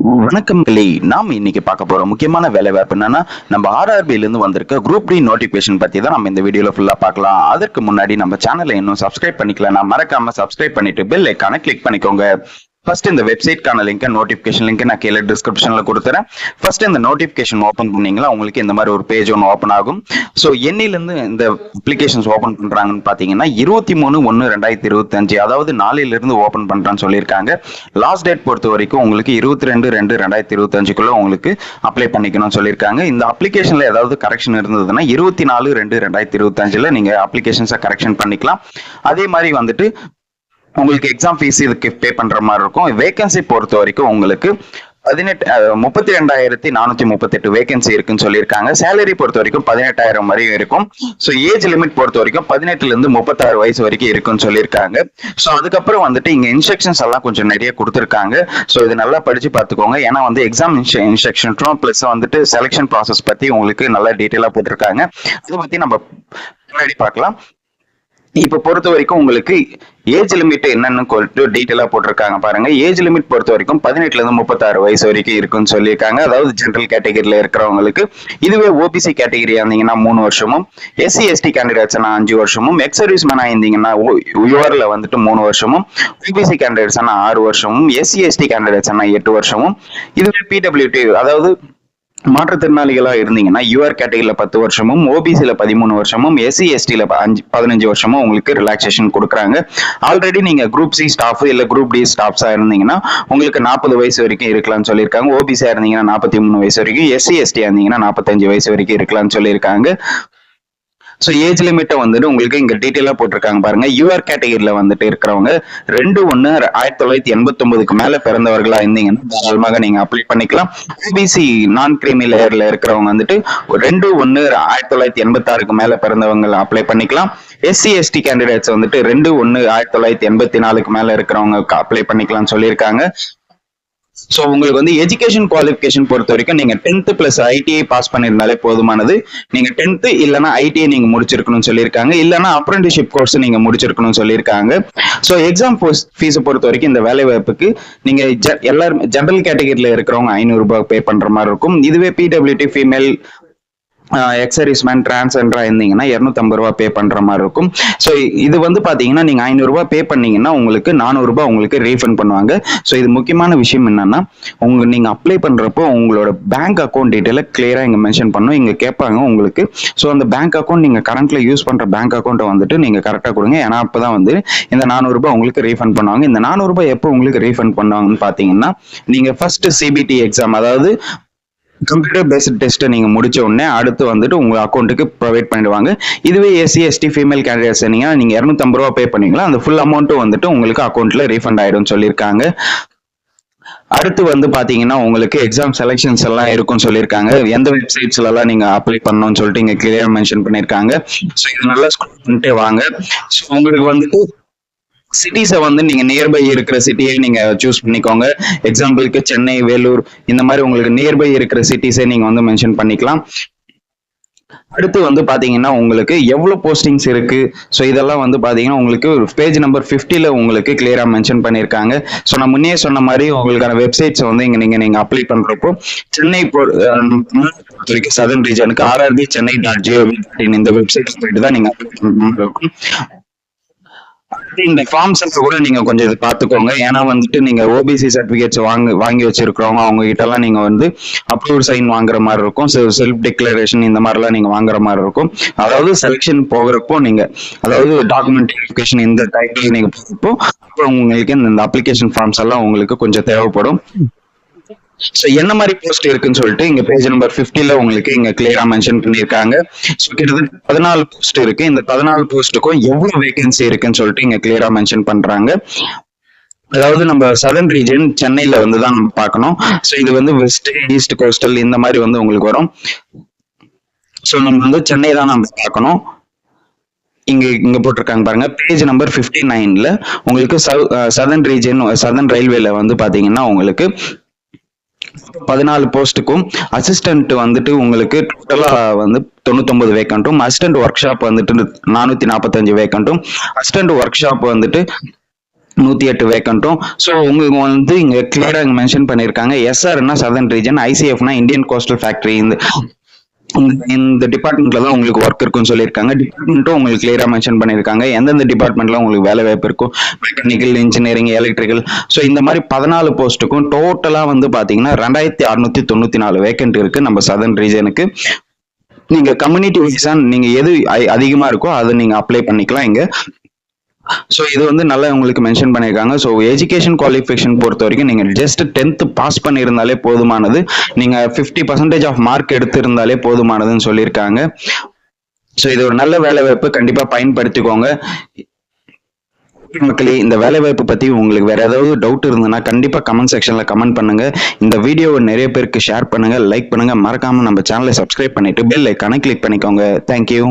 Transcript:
வணக்கம் கிளி. நாம் இன்னைக்கு பார்க்க போற முக்கியமான வேலை வாய்ப்பு என்னன்னா, நம்ம ஆர்ஆர்பில இருந்து வந்திருக்க குரூப் டி நோட்டிபிகேஷன் பத்தி தான் நம்ம இந்த வீடியோல ஃபுல்லா பார்க்கலாம். அதற்கு முன்னாடி நம்ம சேனலை இன்னும் சப்ஸ்கிரைப் பண்ணிக்கலாம், மறக்காம சப்ஸ்கிரைப் பண்ணிட்டு பெல் ஐக்கானை கிளிக் பண்ணிக்கோங்க. ஃபர்ஸ்ட் இந்த வெப்சைட்கான லிங்க், நோட்டிபிகேஷன் லிங்க் நான் கீழே டிஸ்கிரிப்ஷன்ல கொடுத்துறேன். ஃபர்ஸ்ட் இந்த நோட்டிபிகேஷன் ஓபன் பண்ணீங்களா உங்களுக்கு இந்த மாதிரி ஒரு பேஜ் ஒன்று ஓப்பன் ஆகும். ஸோ என்னிலிருந்து இந்த அப்ளிகேஷன்ஸ் ஓபன் பண்றாங்கன்னு பாத்தீங்கன்னா 23/1/2025, அதாவது நாளையிலிருந்து ஓபன் பண்றான்னு சொல்லியிருக்காங்க. லாஸ்ட் டேட் பொறுத்த வரைக்கும் உங்களுக்கு 22/2/2025 உங்களுக்கு அப்ளை பண்ணிக்கணும்னு சொல்லியிருக்காங்க. இந்த அப்ளிகேஷன்ல ஏதாவது கரெக்ஷன் இருந்ததுன்னா 24/2/2025 நீங்க அப்ளிகேஷன்ஸை கரெக்ஷன் பண்ணிக்கலாம். அதே மாதிரி வந்துட்டு உங்களுக்கு எக்ஸாம் ஃபீஸ் இதுக்கு பே பண்ற மாதிரி இருக்கும். வேகன்சி பொறுத்த வரைக்கும் உங்களுக்கு 32,438 வேகன்சி இருக்குன்னு சொல்லியிருக்காங்க. சேலரி பொறுத்த வரைக்கும் 18,000 வரையும் இருக்கும். ஸோ ஏஜ் லிமிட் பொறுத்த வரைக்கும் 18 இருந்து 36 வயசு வரைக்கும் இருக்குன்னு சொல்லியிருக்காங்க. ஸோ அதுக்கப்புறம் வந்துட்டு இங்க இன்ஸ்ட்ரக்ஷன்ஸ் எல்லாம் கொஞ்சம் நிறைய கொடுத்துருக்காங்க. ஸோ இது நல்லா படிச்சு பார்த்துக்கோங்க. ஏன்னா வந்து எக்ஸாம் இன்ஸ்ட்ரக்ஷன்ஸும் பிளஸ் வந்துட்டு செலெக்ஷன் ப்ராசஸ் பத்தி உங்களுக்கு நல்லா டீட்டெயிலா போட்டிருக்காங்க. அதை பத்தி நம்ம முன்னாடி பார்க்கலாம். இப்ப பொறுத்த வரைக்கும் உங்களுக்கு ஏஜ் லிமிட் என்னன்னு டீட்டெயிலா போட்டிருக்காங்க பாருங்க. ஏஜ் லிமிட் பொறுத்த வரைக்கும் 18 இருந்து 36 வயசு வரைக்கும் இருக்குன்னு சொல்லியிருக்காங்க. அதாவது ஜெனரல் கேட்டகரியில இருக்கிறவங்களுக்கு. இதுவே ஓபிசி கேட்டகரியா இருந்தீங்கன்னா 3 வருஷமும், எஸ்சி எஸ்டி கேண்டிடேட்ஸ்னா 5 வருஷமும், எக்ஸ் சர்வீஸ் மேனா இருந்தீங்கன்னா யூஆர்ல வந்துட்டு 3 வருஷமும், ஓபிசி கேண்டிடேட்ஸ்னா 6 வருஷமும், எஸ்சி எஸ்டி கேண்டிடேட்ஸ்னா 8 வருஷமும், இதுவே பிடபிள்யூடி அதாவது மாற்றுத்திறனாளிகளா இருந்தீங்கன்னா யூஆர் கேட்டகரியில 10 வருஷமும், ஓபிசில 13 வருஷமும், எஸ்சி எஸ்டில 15 வருஷமும் உங்களுக்கு ரிலாக்ஸேஷன் கொடுக்குறாங்க. ஆல்ரெடி நீங்க குரூப் சி ஸ்டாஃப் இல்ல குரூப் டி ஸ்டாஃப்ஸா இருந்தீங்கன்னா உங்களுக்கு 40 வயசு வரைக்கும் இருக்கலாம்னு சொல்லியிருக்காங்க. ஓபிசியா இருந்தீங்கன்னா 43 வயசு வரைக்கும், எஸ்சி எஸ்டி இருந்தீங்கன்னா 45 வயசு வரைக்கும் இருக்கலாம்னு சொல்லியிருக்காங்க. ஸோ ஏஜ் லிமிட்டை வந்துட்டு உங்களுக்கு இங்க டீட்டெயிலா போட்டிருக்காங்க பாருங்க. யூஆர் கேட்டகரியில வந்துட்டு இருக்கிறவங்க 2/1/1989 மேல பிறந்தவர்களா இருந்தீங்கன்னா தாராளமாக நீங்க அப்ளை பண்ணிக்கலாம். ஓபிசி நான் கிரீமி லேயர்ல இருக்கிறவங்க வந்துட்டு 2/1/1986 மேல பிறந்தவங்க அப்ளை பண்ணிக்கலாம். எஸ்சி எஸ்டி கேண்டிடேட்ஸ் வந்துட்டு 2/1/1984 மேல இருக்கிறவங்க அப்ளை பண்ணிக்கலாம்னு சொல்லியிருக்காங்க. ஸோ உங்களுக்கு வந்து எஜுகேஷன் குவாலிஃபிகேஷன் பொறுத்த வரைக்கும் நீங்க 10th பிளஸ் ஐடிஐ பாஸ் பண்ணிருந்தாலே போதுமானது. நீங்க 10th இல்லைன்னா ஐடிஐ நீங்க முடிச்சிருக்கணும்னு சொல்லியிருக்காங்க. இல்லைன்னா அப்ரெண்டிஸ்ஷிப் கோர்ஸ் நீங்க முடிச்சிருக்கணும்னு சொல்லியிருக்காங்க. ஸோ எக்ஸாம் ஃபீஸ் பொறுத்த வரைக்கும் இந்த வேலை வாய்ப்புக்கு நீங்க எல்லாரும் ஜெனரல் கேட்டகரியில இருக்கிறவங்க 500 ரூபாய் பே பண்ற மாதிரி இருக்கும். இதுவே பிடபிள்யூடி ஃபீமேல் எக்ஸ் சர்வீஸ்மேன் டிரான்ஸ்ஜெண்டரா இருந்தீங்கன்னா 250 ரூபாய் பே பண்ற மாதிரி இருக்கும். ஸோ இது வந்து பாத்தீங்கன்னா நீங்க 500 ரூபாய் பே பண்ணீங்கன்னா உங்களுக்கு 400 ரூபாய் உங்களுக்கு ரீஃபண்ட் பண்ணுவாங்க. ஸோ இது முக்கியமான விஷயம் என்னன்னா, நீங்க அப்ளை பண்றப்போ உங்களோட பேங்க் அக்கௌண்ட் டீட்டெயில கிளியரா இங்க மென்ஷன் பண்ணும். இங்க கேட்பாங்க உங்களுக்கு. ஸோ அந்த பேங்க் அக்கௌண்ட் நீங்க கரண்ட்ல யூஸ் பண்ற பேங்க் அக்கௌண்ட்டை வந்துட்டு நீங்க கரெக்டா கொடுங்க. ஏன்னா அப்பதான் வந்து இந்த 400 ரூபாய் உங்களுக்கு ரீஃபண்ட் பண்ணுவாங்க. இந்த 400 ரூபாய் எப்போ உங்களுக்கு ரீஃபண்ட் பண்ணுவாங்கன்னு பாத்தீங்கன்னா, நீங்க ஃபர்ஸ்ட் சிபிடி எக்ஸாம் அதாவது கம்ப்யூட்டர் பேஸ்ட் டெஸ்ட் நீங்க முடிச்ச உடனே அடுத்து வந்துட்டு உங்க அக்கௌண்ட்டுக்கு ப்ரொவைட் பண்ணிடுவாங்க. இதுவே எஸ்சி எஸ்டி ஃபீமேல் கேண்டிடேட்ஸ் நீங்க 250 ரூபாய் பே பண்ணீங்களா அந்த ஃபுல் அமௌண்ட்டும் வந்துட்டு உங்களுக்கு அக்கௌண்ட்ல ரீஃபண்ட் ஆயிடும் சொல்லியிருக்காங்க. அடுத்து வந்து பாத்தீங்கன்னா உங்களுக்கு எக்ஸாம் செலெக்ஷன்ஸ் எல்லாம் இருக்கும்னு சொல்லியிருக்காங்க. எந்த வெப்சைட்ஸ்ல எல்லாம் நீங்க அப்ளை பண்ணணும்னு சொல்லிட்டு இங்க கிளியரா மென்ஷன் பண்ணிருக்காங்க. ஸோ இது நல்லா ஸ்க்ரோல் பண்ணிட்டே வாங்க. ஸோ உங்களுக்கு வந்துட்டு சிட்டிஸை வந்து நீங்க நியர்பை இருக்கிற சிட்டியை நீங்க சூஸ் பண்ணிக்கோங்க. எக்ஸாம்பிளுக்கு சென்னை, வேலூர் இந்த மாதிரி உங்களுக்கு நியர்பை இருக்கிற சிட்டிஸை நீங்க வந்து மென்ஷன் பண்ணிக்கலாம். அடுத்து வந்து பாத்தீங்கன்னா உங்களுக்கு எவ்வளவு போஸ்டிங்ஸ் இருக்கு. ஸோ இதெல்லாம் வந்து பாத்தீங்கன்னா உங்களுக்கு பேஜ் நம்பர் 50ல உங்களுக்கு கிளியரா மென்ஷன் பண்ணிருக்காங்க. ஸோ நான் முன்னே சொன்ன மாதிரி உங்களுக்கான வெப்சைட்ஸ் வந்து இங்க நீங்க அப்ளை பண்றப்போ சென்னை சதர்ன் ரீஜனுக்கு rrb.chennai.gov.in இந்த வெப்சைட் போயிட்டு தான் நீங்க அப்ளை பண்ற இருக்கும். இந்த ஃபார்ம்ஸ் கூட நீங்க கொஞ்சம் பாத்துக்கோங்க. ஏன்னா வந்துட்டு நீங்க ஓபிசி சர்டிபிகேட்ஸ் வாங்கி வச்சிருக்கிறவங்க அவங்க கிட்ட எல்லாம் நீங்க வந்து அப்ரூவ் சைன் வாங்குற மாதிரி இருக்கும். செல்ஃப் டிக்ளரேஷன் இந்த மாதிரி எல்லாம் நீங்க வாங்குற மாதிரி இருக்கும். அதாவது செலெக்ஷன் போகிறப்போ நீங்க அதாவது டாக்குமெண்ட் வெரிஃபிகேஷன் இந்த டைப்ல நீங்க போகிறப்போ அப்புறம் உங்களுக்கு இந்த அப்ளிகேஷன் ஃபார்ம்ஸ் எல்லாம் உங்களுக்கு கொஞ்சம் தேவைப்படும். ஸோ என்ன மாதிரி போஸ்ட் இருக்குன்னு சொல்லிட்டு இங்க பேஜ் நம்பர் 50ல உங்களுக்கு இங்க கிளியரா மென்ஷன் பண்ணிருக்காங்க. ஸோ கிட்டத்தட்ட 14 போஸ்ட் இருக்கு. இந்த 14 போஸ்ட்டுக்கும் எவ்வளவு வேகன்சி இருக்குன்னு சொல்லிட்டு இங்க கிளியரா மென்ஷன் பண்றாங்க. அதாவது நம்ம சதர்ன் ரீஜன் சென்னையில வந்து தான் நம்ம பார்க்கணும். ஸோ இது வந்து வெஸ்ட், ஈஸ்ட், கோஸ்டல் இந்த மாதிரி வந்து உங்களுக்கு வரும். ஸோ நம்ம வந்து சென்னை தான் நம்ம பார்க்கணும். இங்க போட்டிருக்காங்க பாருங்க. பேஜ் நம்பர் 59ல உங்களுக்கு சதர்ன் ரீஜன் சதர்ன் ரயில்வேல வந்து பாத்தீங்கன்னா உங்களுக்கு 14 போஸ்ட்டுக்கும் அசிஸ்டன்ட் வந்துட்டு உங்களுக்கு டோட்டலா வந்து 99 வேக்கண்ட்டும், அசிஸ்டன்ட் ஒர்க் ஷாப் வந்துட்டு 445 வேக்கண்ட்டும், அசிஸ்டன்ட் ஒர்க் ஷாப் வந்துட்டு 108 வேக்கண்ட்டும். ஸோ உங்களுக்கு வந்து இங்க கிளியரா மென்ஷன் பண்ணியிருக்காங்க. எஸ்ஆர்னா சதர்ன் ரீஜன், ஐசிஎஃப்னா இந்தியன் கோஸ்டல் ஃபேக்டரி. இந்த டிபார்ட்மெண்ட்ல தான் உங்களுக்கு ஒர்க் இருக்குன்னு சொல்லியிருக்காங்க. டிபார்ட்மெண்ட்டும் உங்களுக்கு கிளியரா மென்ஷன் பண்ணியிருக்காங்க. எந்தெந்த டிபார்ட்மெண்ட்ல உங்களுக்கு வேலை வாய்ப்பு இருக்கும், மெக்கானிக்கல், இன்ஜினியரிங், எலக்ட்ரிக்கல். ஸோ இந்த மாதிரி 14 போஸ்ட்டுக்கும் டோட்டலா வந்து பாத்தீங்கன்னா 2694 வேக்கண்ட் இருக்கு நம்ம சதர்ன் ரீஜனுக்கு. நீங்க கம்யூனிட்டி வைஸா நீங்க எது அதிகமா இருக்கோ அதை நீங்க அப்ளை பண்ணிக்கலாம் இங்க. ஸோ இது வந்து நல்லா உங்களுக்கு மென்ஷன் பண்ணியிருக்காங்க. ஸோ எஜுகேஷன் குவாலிஃபிகேஷன் பொறுத்த வரைக்கும் நீங்கள் ஜஸ்ட் 10th பாஸ் பண்ணியிருந்தாலே போதுமானது. நீங்கள் 50% ஆஃப் மார்க் எடுத்திருந்தாலே போதுமானதுன்னு சொல்லியிருக்காங்க. ஸோ இது ஒரு நல்ல வேலை வாய்ப்பு, கண்டிப்பாக பயன்படுத்திக்கோங்க மக்களே. இந்த வேலை வாய்ப்பு பத்தி உங்களுக்கு வேற ஏதாவது டவுட் இருந்ததுன்னா கண்டிப்பா கமெண்ட் செக்ஷன்ல கமெண்ட் பண்ணுங்க. இந்த வீடியோவை நிறைய பேருக்கு ஷேர் பண்ணுங்க, லைக் பண்ணுங்க, மறக்காம நம்ம சேனலை சப்ஸ்கிரைப் பண்ணிட்டு பெல் ஐக்கானை கிளிக் பண்ணிக்கோங்க. தேங்க்யூ.